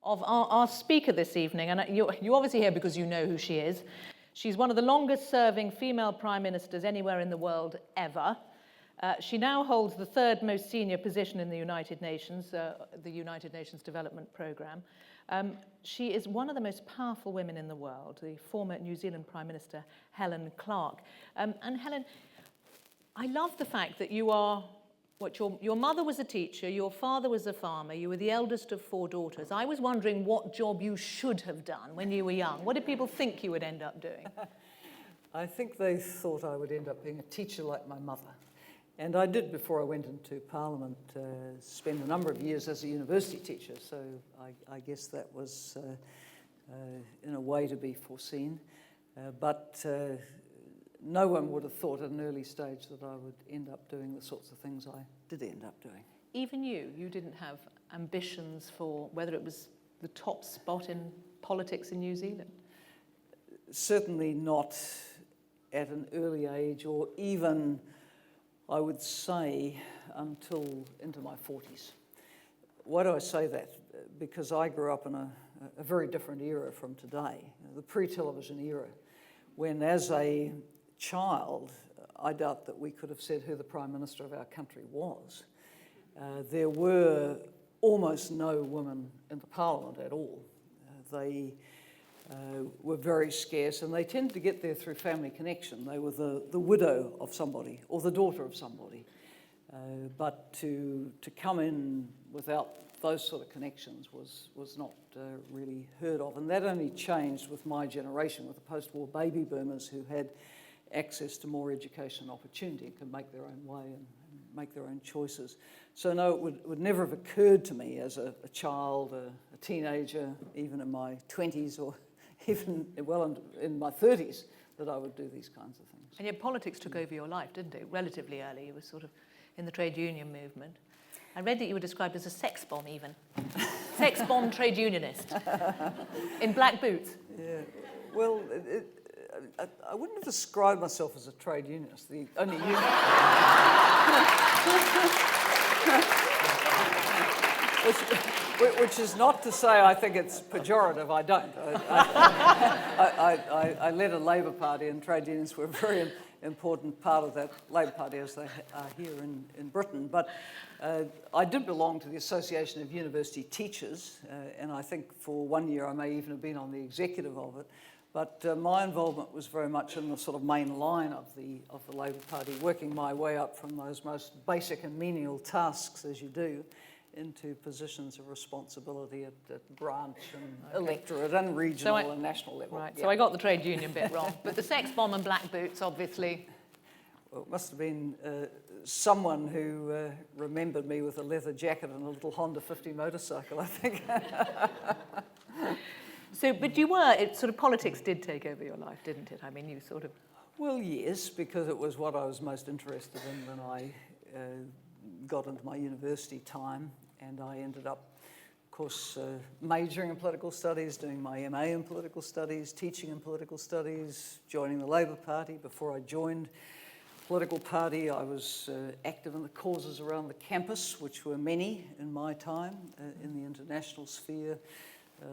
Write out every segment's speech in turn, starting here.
of our speaker this evening, and you're obviously here because you know who she is. She's one of the longest-serving female prime ministers anywhere in the world ever. She now holds the third most senior position in the United Nations Development Programme. She is one of the most powerful women in the world, the former New Zealand Prime Minister, Helen Clark. And Helen, I love the fact that you are, your mother was a teacher, your father was a farmer, you were the eldest of 4 daughters. I was wondering what job you should have done when you were young. What did people think you would end up doing? I think they thought I would end up being a teacher like my mother. And I did, before I went into Parliament, spend a number of years as a university teacher, so I guess that was, in a way, to be foreseen. But no one would have thought at an early stage that I would end up doing the sorts of things I did end up doing. Even you didn't have ambitions for whether it was the top spot in politics in New Zealand? Certainly not at an early age, or even, I would say, until into my 40s. Why do I say that? Because I grew up in a very different era from today, the pre-television era, when as a child, I doubt that we could have said who the Prime Minister of our country was. There were almost no women in the Parliament at all. They were very scarce, and they tended to get there through family connection. They were the widow of somebody or the daughter of somebody. But to come in without those sort of connections was not really heard of. And that only changed with my generation, with the post-war baby boomers who had access to more education and opportunity and could make their own way and make their own choices. So no, it would never have occurred to me as a child, a teenager, even in my 20s or even well in my 30s, that I would do these kinds of things. And yet politics took over your life, didn't it? Relatively early. You were sort of in the trade union movement. I read that you were described as a sex bomb even. Sex bomb trade unionist. In black boots. Yeah. Well, I wouldn't have described myself as a trade unionist. The only union... Which is not to say I think it's pejorative. I don't. I led a Labour Party, and trade unions were a very important part of that Labour Party, as they are here in Britain. But I did belong to the Association of University Teachers, and I think for 1 year I may even have been on the executive of it. But my involvement was very much in the sort of main line of the Labour Party, working my way up from those most basic and menial tasks, as you do, into positions of responsibility at branch and electorate and regional and national level. Right, yeah. so I got the trade union bit wrong. But the sex bomb and black boots, obviously. Well, it must have been someone who remembered me with a leather jacket and a little Honda 50 motorcycle, I think. So, but sort of politics did take over your life, didn't it? I mean, you sort of... Well, yes, because it was what I was most interested in when I got into my university time, and I ended up, of course, majoring in political studies, doing my MA in political studies, teaching in political studies, joining the Labour Party. Before I joined the political party, I was active in the causes around the campus, which were many in my time, in the international sphere.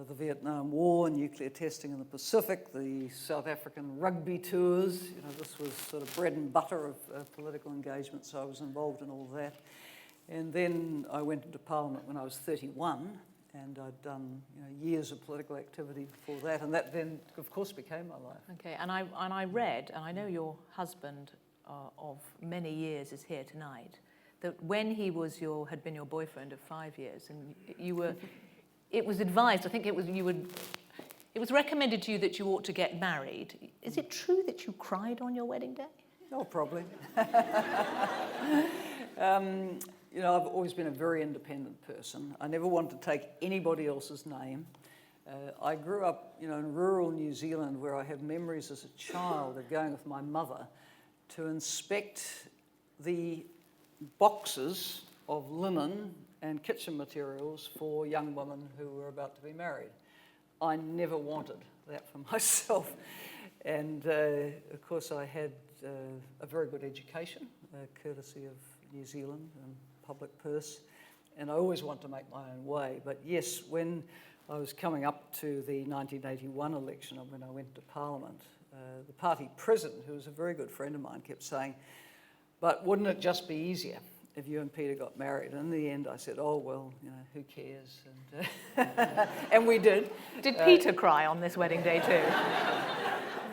The Vietnam War, nuclear testing in the Pacific, the South African rugby tours. You know, this was sort of bread and butter of political engagement, so I was involved in all that. And then I went into Parliament when I was 31, and I'd done years of political activity before that, and that then, of course, became my life. Okay, and I read, and I know your husband of many years is here tonight, that when he had been your boyfriend of 5 years, and you were... It was advised, I think it was recommended to you that you ought to get married. Is it true that you cried on your wedding day? Oh, probably. I've always been a very independent person. I never wanted to take anybody else's name. I grew up, in rural New Zealand, where I have memories as a child of going with my mother to inspect the boxes of linen and kitchen materials for young women who were about to be married. I never wanted that for myself. And of course I had a very good education, courtesy of New Zealand and public purse, and I always wanted to make my own way. But yes, when I was coming up to the 1981 election when I went to Parliament. The party president, who was a very good friend of mine, kept saying, but wouldn't it just be easier if you and Peter got married? And in the end, I said, oh, well, who cares? And, and we did. Did Peter cry on this wedding day too?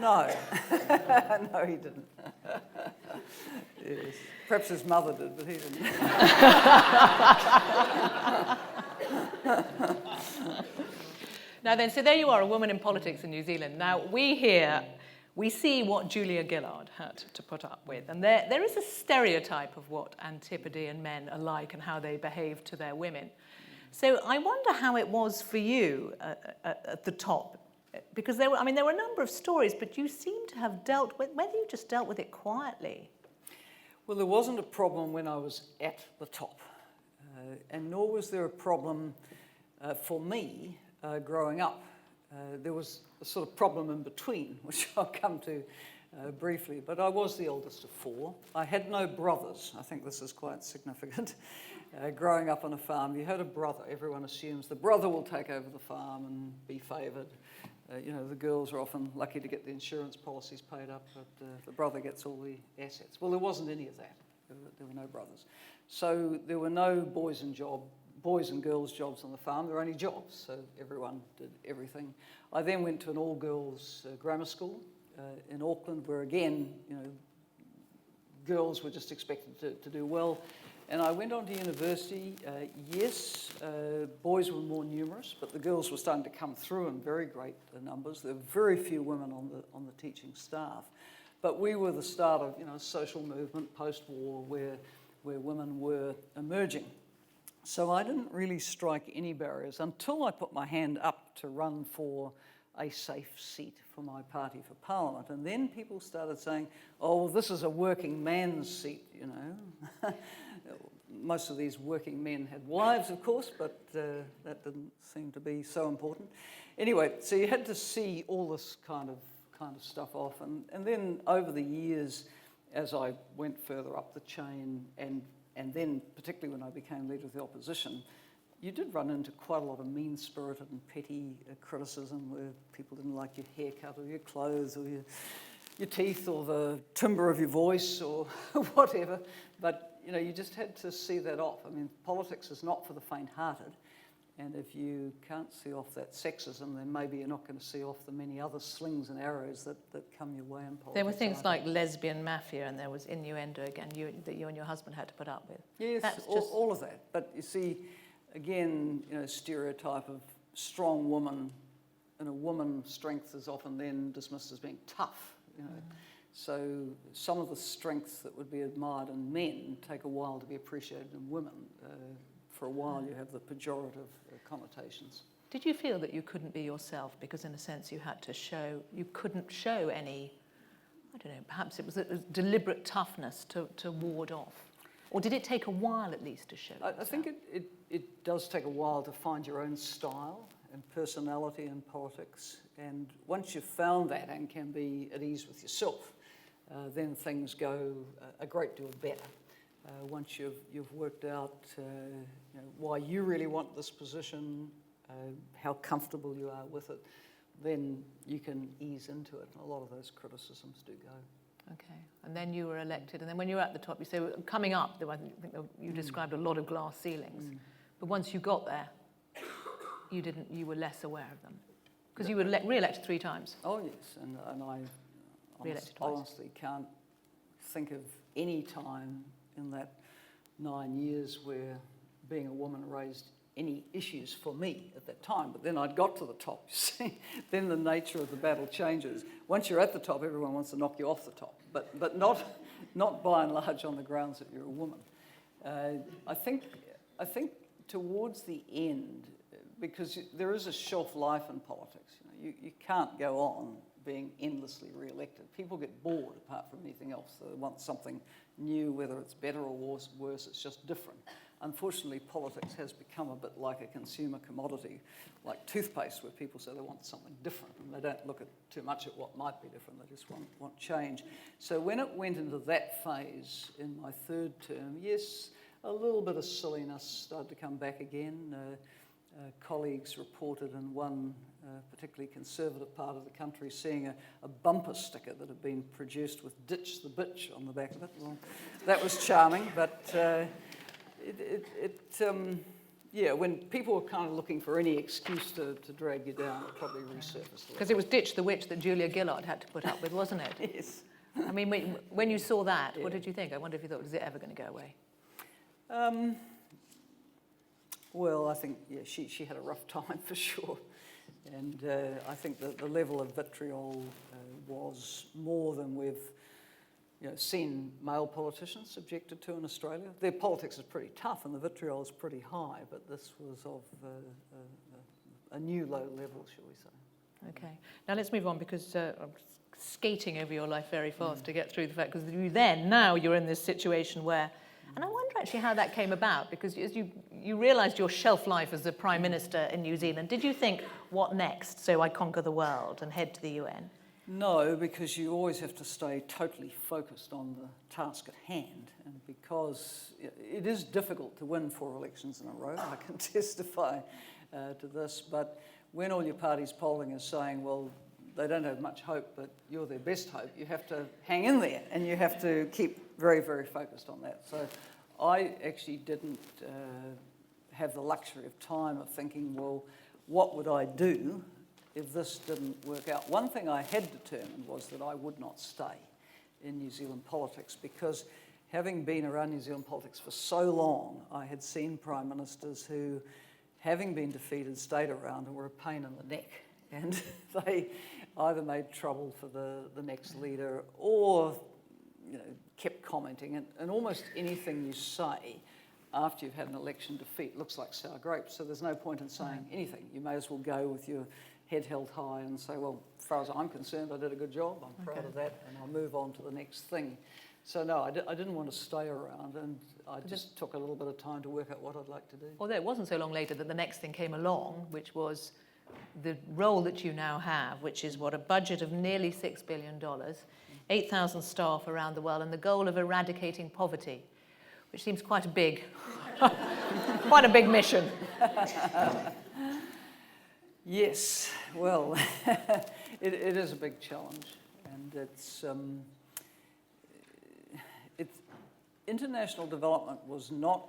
No. No, he didn't. Yes. Perhaps his mother did, but he didn't. Now then, so there you are, a woman in politics in New Zealand. Now, we see what Julia Gillard had to put up with. And there is a stereotype of what Antipodean men are like and how they behave to their women. So I wonder how it was for you at the top. Because there were a number of stories, but you seem to have dealt with, whether you just dealt with it quietly. Well, there wasn't a problem when I was at the top. And nor was there a problem for me growing up. There was a sort of problem in between, which I'll come to briefly, but I was the oldest of four. I had no brothers. I think this is quite significant. Growing up on a farm, you had a brother. Everyone assumes the brother will take over the farm and be favoured. The girls are often lucky to get the insurance policies paid up, but the brother gets all the assets. Well, there wasn't any of that. There were no brothers. So there were no boys and girls jobs on the farm. There were only jobs, so everyone did everything. I then went to an all-girls grammar school in Auckland, where again, girls were just expected to do well. And I went on to university. Yes, boys were more numerous, but the girls were starting to come through in very great numbers. There were very few women on the teaching staff, but we were the start of a social movement post-war where women were emerging. So I didn't really strike any barriers until I put my hand up to run for a safe seat for my party for Parliament. And then people started saying, oh, this is a working man's seat, Most of these working men had wives, of course, but that didn't seem to be so important. Anyway, so you had to see all this kind of stuff off. And then over the years, as I went further up the chain, and then particularly when I became leader of the opposition, you did run into quite a lot of mean-spirited and petty criticism where people didn't like your haircut or your clothes or your teeth or the timbre of your voice or whatever. But, you just had to see that off. Politics is not for the faint-hearted. And if you can't see off that sexism, then maybe you're not going to see off the many other slings and arrows that come your way in politics. There were things like lesbian mafia, and there was innuendo again that you and your husband had to put up with. Yes, all of that. But you see, again, stereotype of strong woman, and a woman's strength is often then dismissed as being tough. So some of the strengths that would be admired in men take a while to be appreciated in women. For a while you have the pejorative connotations. Did you feel that you couldn't be yourself because in a sense you couldn't show any, perhaps it was a deliberate toughness to ward off? Or did it take a while at least to show I think it does take a while to find your own style and personality in politics. And once you've found that and can be at ease with yourself, then things go a great deal better. Once you've worked out why you really want this position, how comfortable you are with it, then you can ease into it. And a lot of those criticisms do go. Okay, and then you were elected, and then when you were at the top, you say coming up, I think you described a lot of glass ceilings, but once you got there, you were less aware of them, because you were re-elected 3 times. Oh yes, and I honestly can't think of any time in that 9 years where being a woman raised any issues for me at that time. But then I'd got to the top, you see. Then the nature of the battle changes. Once you're at the top, everyone wants to knock you off the top, but not by and large on the grounds that you're a woman. I think towards the end, because there is a shelf life in politics, you can't go on being endlessly re-elected. People get bored apart from anything else. They want something new, whether it's better or worse, it's just different. Unfortunately, politics has become a bit like a consumer commodity, like toothpaste, where people say they want something different, and they don't look too much at what might be different, they just want change. So when it went into that phase in my 3rd term, yes, a little bit of silliness started to come back again. colleagues reported in one particularly conservative part of the country seeing a bumper sticker that had been produced with "Ditch the Bitch" on the back of it. Well, that was charming, but when people were kind of looking for any excuse to drag you down, it probably resurfaced. Because it was "Ditch the Witch" that Julia Gillard had to put up with, wasn't it? Yes. I mean, when you saw that, what did you think? I wonder if you thought, is it ever going to go away? Well, I think, she had a rough time for sure. And I think that the level of vitriol was more than we've seen male politicians subjected to in Australia. Their politics is pretty tough and the vitriol is pretty high, but this was of a new low level, shall we say. Okay. Now let's move on, because I'm skating over your life very fast to get through the fact, because now you're in this situation where, and I wonder actually how that came about, because as you realised your shelf life as the Prime Minister in New Zealand, did you think, what next? So I conquer the world and head to the UN? No, because you always have to stay totally focused on the task at hand, and because it is difficult to win 4 elections in a row, I can testify to this, but when all your party's polling is saying, well, they don't have much hope, but you're their best hope, you have to hang in there and you have to keep very, very focused on that. So I actually didn't have the luxury of time of thinking, well, what would I do if this didn't work out? One thing I had determined was that I would not stay in New Zealand politics, because having been around New Zealand politics for so long, I had seen Prime Ministers who, having been defeated, stayed around and were a pain in the neck. And they either made trouble for the next leader or kept commenting. And almost anything you say after you've had an election defeat looks like sour grapes. So there's no point in saying anything. You may as well go with your head held high and say, well, as far as I'm concerned, I did a good job. I'm proud of that, and I'll move on to the next thing. So no, I didn't want to stay around, and I just took a little bit of time to work out what I'd like to do. Although it wasn't so long later that the next thing came along, which was the role that you now have, which is a budget of nearly $6 billion, 8,000 staff around the world, and the goal of eradicating poverty, which seems quite a big, quite a big mission. Yes, well, it is a big challenge, and it's international development was not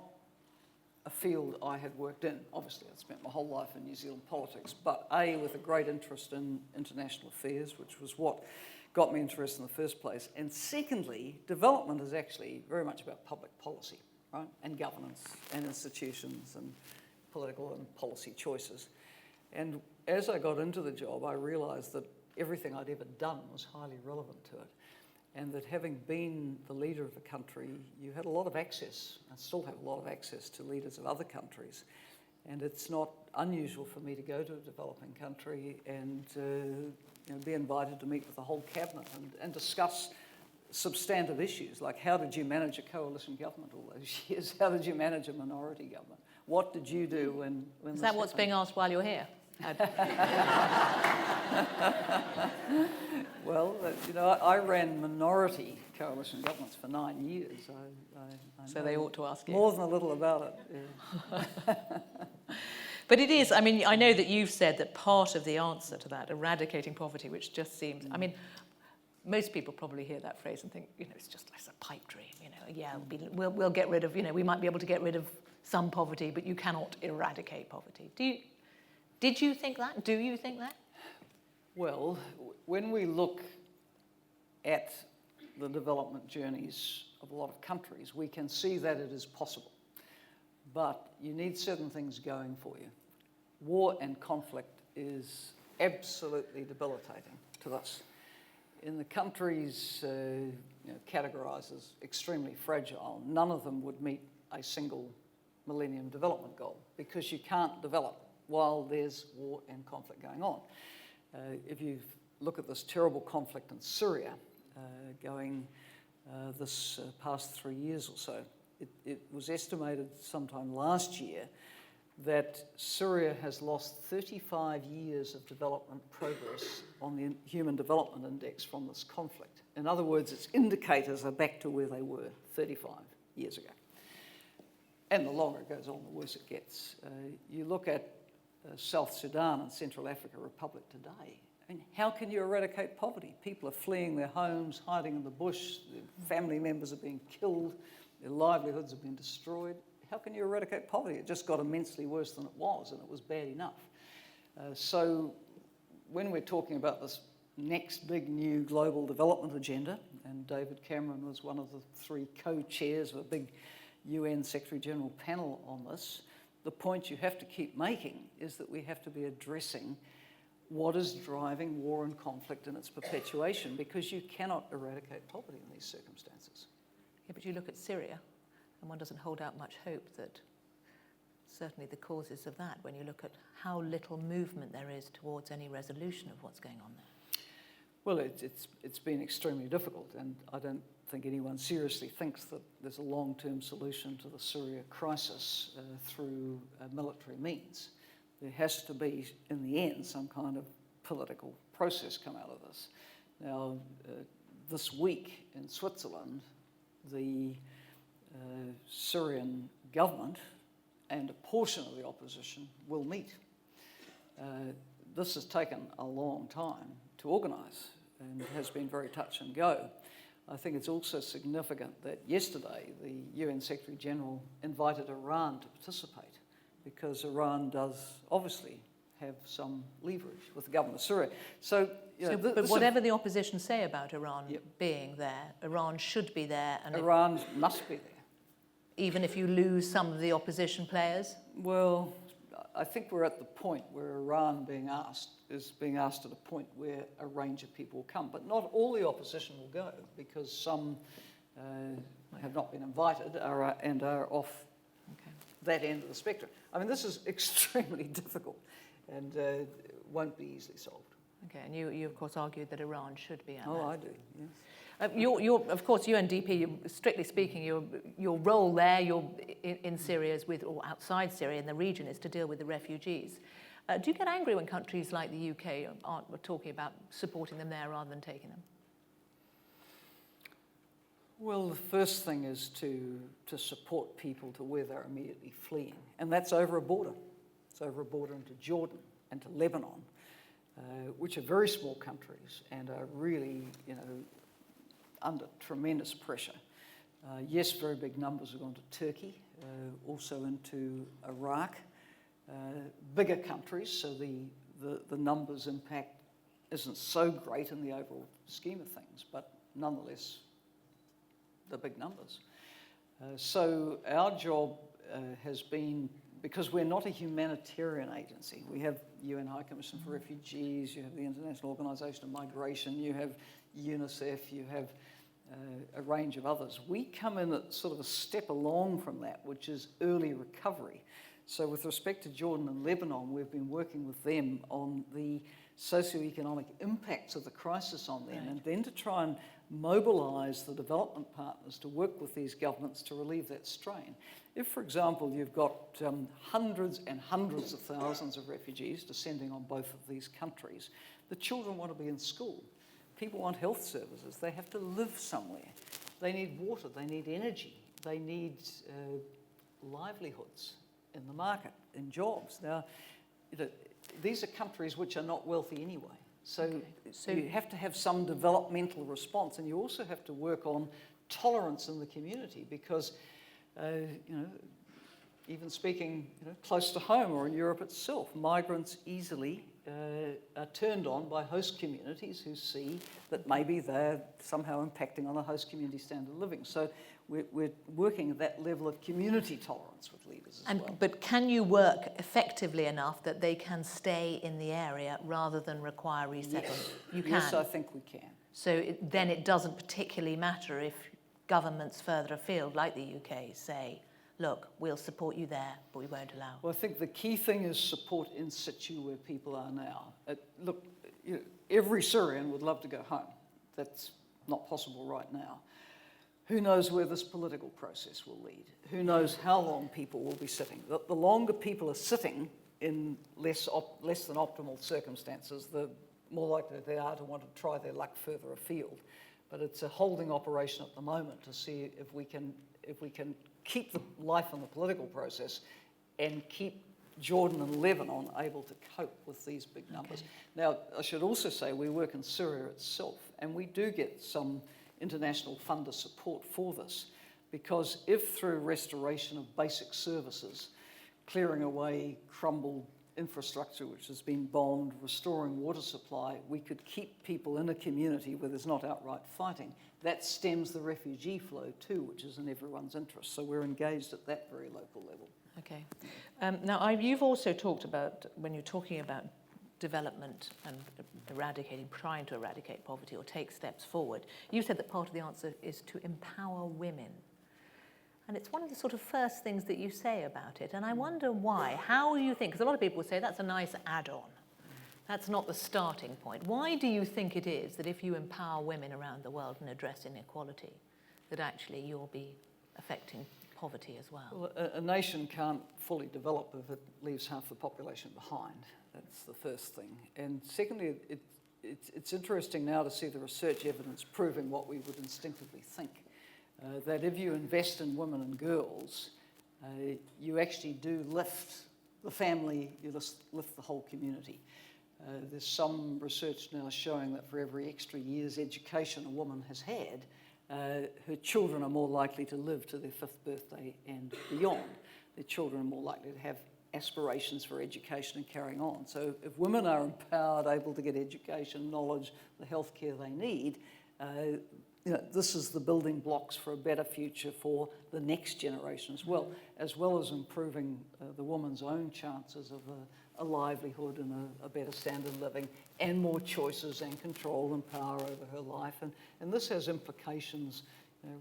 a field I had worked in. Obviously, I'd spent my whole life in New Zealand politics, but with a great interest in international affairs, which was what got me interested in the first place. And secondly, development is actually very much about public policy, right? And governance and institutions and political and policy choices. And as I got into the job, I realised that everything I'd ever done was highly relevant to it. And that having been the leader of a country, you had a lot of access, and still have a lot of access to leaders of other countries. And it's not unusual for me to go to a developing country and be invited to meet with the whole cabinet and discuss substantive issues, like how did you manage a coalition government all those years? How did you manage a minority government? What did you do when Is that what's being asked while you're here? Well, I ran minority coalition governments for 9 years. I So they ought to ask you. More than a little about it, yeah. But it is, I mean, I know that you've said that part of the answer to that, eradicating poverty, which just seems, I mean, most people probably hear that phrase and think, it's just like a pipe dream, we'll get rid of, we might be able to get rid of some poverty, but you cannot eradicate poverty. Did you think that? Do you think that? Well, when we look at the development journeys of a lot of countries, we can see that it is possible. But you need certain things going for you. War and conflict is absolutely debilitating to us. In the countries categorised as extremely fragile, none of them would meet a single Millennium Development Goal, because you can't develop while there's war and conflict going on. If you look at this terrible conflict in Syria going this past 3 years or so, it was estimated sometime last year that Syria has lost 35 years of development progress on the Human Development Index from this conflict. In other words, its indicators are back to where they were 35 years ago. And the longer it goes on, the worse it gets. You look at South Sudan and Central African Republic today. I mean, how can you eradicate poverty? People are fleeing their homes, hiding in the bush, their family members are being killed, their livelihoods have been destroyed. How can you eradicate poverty? It just got immensely worse than it was, and it was bad enough. So when we're talking about this next big new global development agenda, and David Cameron was one of the 3 co-chairs of a big UN Secretary-General panel on this, the point you have to keep making is that we have to be addressing what is driving war and conflict and its perpetuation, because you cannot eradicate poverty in these circumstances. Yeah, but you look at Syria, and one doesn't hold out much hope that certainly the causes of that, when you look at how little movement there is towards any resolution of what's going on there. Well, it's been extremely difficult, and I don't think anyone seriously thinks that there's a long-term solution to the Syria crisis through military means. There has to be, in the end, some kind of political process come out of this. Now, this week in Switzerland, the Syrian government and a portion of the opposition will meet. This has taken a long time to organise and has been very touch and go. I think it's also significant that yesterday the UN Secretary-General invited Iran to participate, because Iran does obviously have some leverage with the government of Syria. So, but whatever the opposition say about Iran being there, Iran should be there. And Iran must be there. Even if you lose some of the opposition players? Well, I think we're at the point where Iran is being asked at a point where a range of people will come. But not all the opposition will go, because some have not been invited and are off that end of the spectrum. I mean, this is extremely difficult and won't be easily solved. Okay, and you of course argued that Iran should be out there. Oh, I do, yes. You're, of course, UNDP, strictly speaking, your role there, in Syria is or outside Syria in the region, is to deal with the refugees. Do you get angry when countries like the UK aren't talking about supporting them there rather than taking them? Well, the first thing is to support people to where they're immediately fleeing, and that's over a border. It's over a border into Jordan and to Lebanon, which are very small countries and are really, under tremendous pressure. Yes, very big numbers have gone to Turkey, also into Iraq. Bigger countries, so the numbers impact isn't so great in the overall scheme of things, but nonetheless, the big numbers. So our job has been, because we're not a humanitarian agency, we have UN High Commission for Refugees, you have the International Organisation of Migration, you have UNICEF, you have a range of others. We come in at sort of a step along from that, which is early recovery. So with respect to Jordan and Lebanon, we've been working with them on the socioeconomic impacts of the crisis on them, and then to try and mobilise the development partners to work with these governments to relieve that strain. If, for example, you've got hundreds and hundreds of thousands of refugees descending on both of these countries, the children want to be in school. People want health services. They have to live somewhere. They need water. They need energy. They need livelihoods in the market, in jobs. Now, these are countries which are not wealthy anyway. So you have to have some developmental response, and you also have to work on tolerance in the community, because, even speaking close to home or in Europe itself, migrants easily are turned on by host communities who see that maybe they're somehow impacting on the host community standard of living. So we're working at that level of community tolerance with leaders as well. But can you work effectively enough that they can stay in the area rather than require resettlement? Yes. You can? Yes, I think we can. So then it doesn't particularly matter if governments further afield, like the UK, say, look, we'll support you there, but we won't allow. Well, I think the key thing is support in situ where people are now. Look, every Syrian would love to go home. That's not possible right now. Who knows where this political process will lead? Who knows how long people will be sitting? The longer people are sitting in less than optimal circumstances, the more likely they are to want to try their luck further afield. But it's a holding operation at the moment to see if we can keep the life in the political process and keep Jordan and Lebanon able to cope with these big numbers. Okay. Now, I should also say we work in Syria itself, and we do get some international funder support for this, because if through restoration of basic services, clearing away crumbled infrastructure which has been bombed, restoring water supply, we could keep people in a community where there's not outright fighting, that stems the refugee flow too, which is in everyone's interest. So we're engaged at that very local level. Okay. Now, you've also talked about, when you're talking about development and trying to eradicate poverty or take steps forward, you said that part of the answer is to empower women. And it's one of the sort of first things that you say about it. And I wonder why. How you think, because a lot of people say that's a nice add-on. That's not the starting point. Why do you think it is that if you empower women around the world and address inequality, that actually you'll be affecting poverty as well? Well, a nation can't fully develop if it leaves half the population behind. That's the first thing. And secondly, it's interesting now to see the research evidence proving what we would instinctively think. That if you invest in women and girls, you actually do lift the family, you lift the whole community. There's some research now showing that for every extra year's education a woman has had, her children are more likely to live to their 5th birthday and beyond. Their children are more likely to have aspirations for education and carrying on. So if women are empowered, able to get education, knowledge, the healthcare they need, this is the building blocks for a better future for the next generation as well as improving the woman's own chances of a livelihood and a better standard of living and more choices and control and power over her life. And this has implications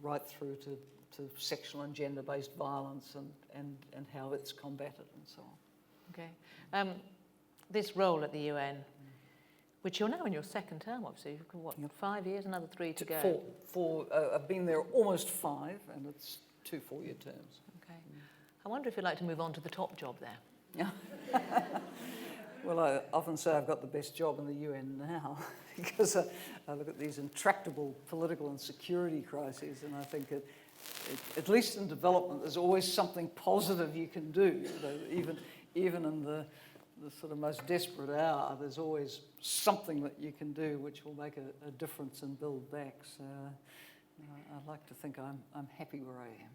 right through to sexual and gender-based violence and how it's combated and so on. Okay. This role at the UN, which you're now in your 2nd term, obviously. You've got, what, 5 years, another 3 to go? Four. I've been there almost 5, and it's 2 4-year terms. Okay. I wonder if you'd like to move on to the top job there. Yeah. Well, I often say I've got the best job in the UN now because I look at these intractable political and security crises, and I think at least in development, there's always something positive you can do. Even in the sort of most desperate hour, there's always something that you can do which will make a difference and build back. So I like to think I'm happy where I am.